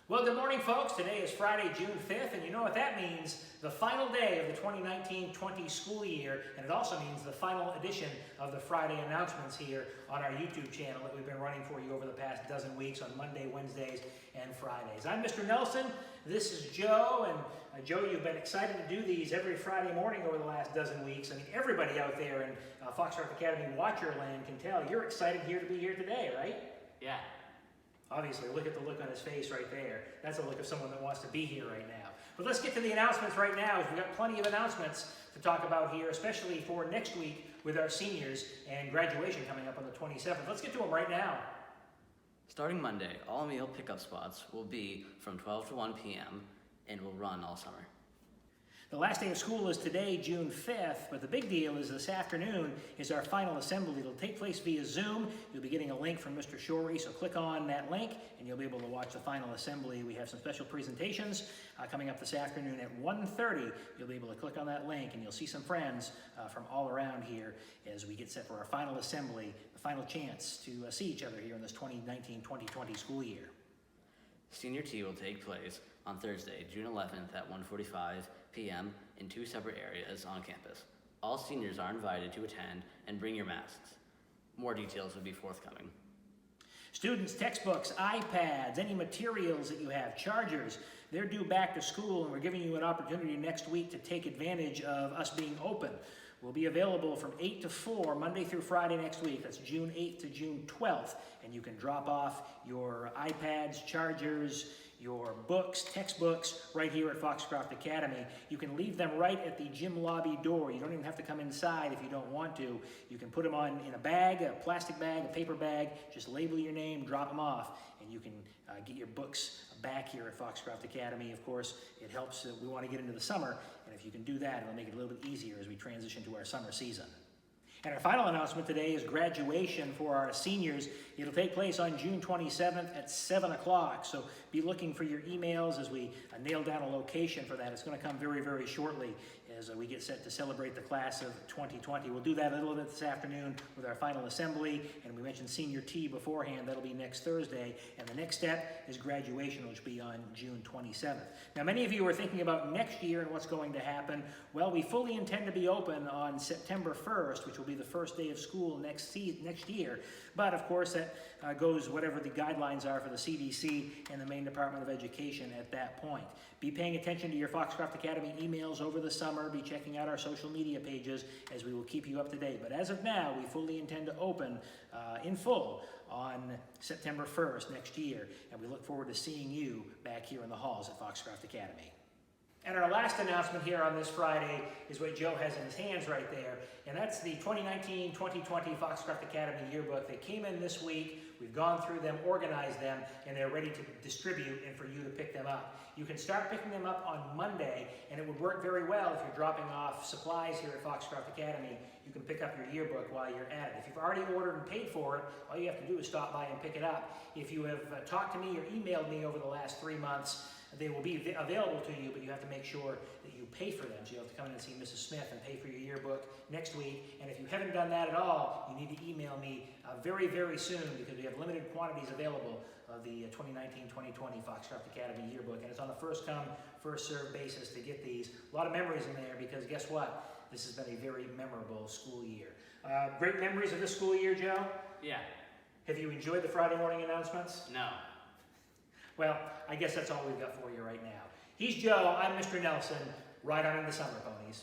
Well, good morning, folks. Today is Friday, June 5th, and you know what that means. The final day of the 2019-20 school year, and it also means the final edition of the Friday announcements here on our YouTube channel that we've been running for you over the past dozen weeks on Monday, Wednesdays, and Fridays. I'm Mr. Nelson. This is Joe, and Joe, you've been excited to do these every Friday morning over the last dozen weeks. I mean, everybody out there in Foxcroft Academy Watcherland can tell you're excited here to be here today, right? Yeah. Obviously, look at the look on his face right there. That's a look of someone that wants to be here right now. But let's get to the announcements right now. We've got plenty of announcements to talk about here, especially for next week with our seniors and graduation coming up on the 27th. Let's get to them right now. Starting Monday, all meal pickup spots will be from 12 to 1 p.m. and will run all summer. The last day of school is today, June 5th, but the big deal is this afternoon is our final assembly. It'll take place via Zoom. You'll be getting a link from Mr. Shorey, so click on that link and you'll be able to watch the final assembly. We have some special presentations coming up this afternoon at 1:30. You'll be able to click on that link and you'll see some friends from all around here as we get set for our final assembly, the final chance to see each other here in this 2019-2020 school year. Senior tea will take place on Thursday, June 11th at 1:45 p.m. in two separate areas on campus. All seniors are invited to attend and bring your masks. More details will be forthcoming. Students, textbooks, iPads, any materials that you have, chargers, they're due back to school, and we're giving you an opportunity next week to take advantage of us being open. We'll be available from 8 to 4, Monday through Friday next week. That's June 8th to June 12th. And you can drop off your iPads, chargers, your books, textbooks, right here at Foxcroft Academy. You can leave them right at the gym lobby door. You don't even have to come inside if you don't want to. You can put them on in a bag, a plastic bag, a paper bag. Just label your name, drop them off, and you can get your books back here at Foxcroft Academy. Of course, it helps. We want to get into the summer, and if you can do that, it'll make it a little bit easier as we transition to our summer season. And our final announcement today is graduation for our seniors. It'll take place on June 27th at 7 o'clock. So be looking for your emails as we nail down a location for that. It's going to come very, very shortly as we get set to celebrate the class of 2020. We'll do that a little bit this afternoon with our final assembly. And we mentioned senior tea beforehand. That'll be next Thursday. And the next step is graduation, which will be on June 27th. Now, many of you are thinking about next year and what's going to happen. Well, we fully intend to be open on September 1st, which will be the first day of school next year. But of course, that goes whatever the guidelines are for the CDC and the Maine Department of Education at that point. Be paying attention to your Foxcroft Academy emails over the summer. Be checking out our social media pages as we will keep you up to date. But as of now, we fully intend to open in full on September 1st next year. And we look forward to seeing you back here in the halls at Foxcroft Academy. And our last announcement here on this Friday is what Joe has in his hands right there, and that's the 2019-2020 Foxcroft Academy yearbook. They came in this week. We've gone through them, organized them, and they're ready to distribute and for you to pick them up. You can start picking them up on Monday, and it would work very well if you're dropping off supplies here at Foxcroft Academy. You can pick up your yearbook while you're at it. If you've already ordered and paid for it, all you have to do is stop by and pick it up. If you have talked to me or emailed me over the last 3 months, they will be available to you, but you have to make sure that you pay for them. So you have to come in and see Mrs. Smith and pay for your yearbook next week. And if you haven't done that at all, you need to email me very, very soon because we have limited quantities available of the 2019-2020 Foxcroft Academy yearbook. And it's on a first come, first served basis to get these. A lot of memories in there because guess what? This has been a very memorable school year. Great memories of this school year, Joe? Yeah. Have you enjoyed the Friday morning announcements? No. Well, I guess that's all we've got for you right now. He's Joe, I'm Mr. Nelson. Ride on into summer, ponies.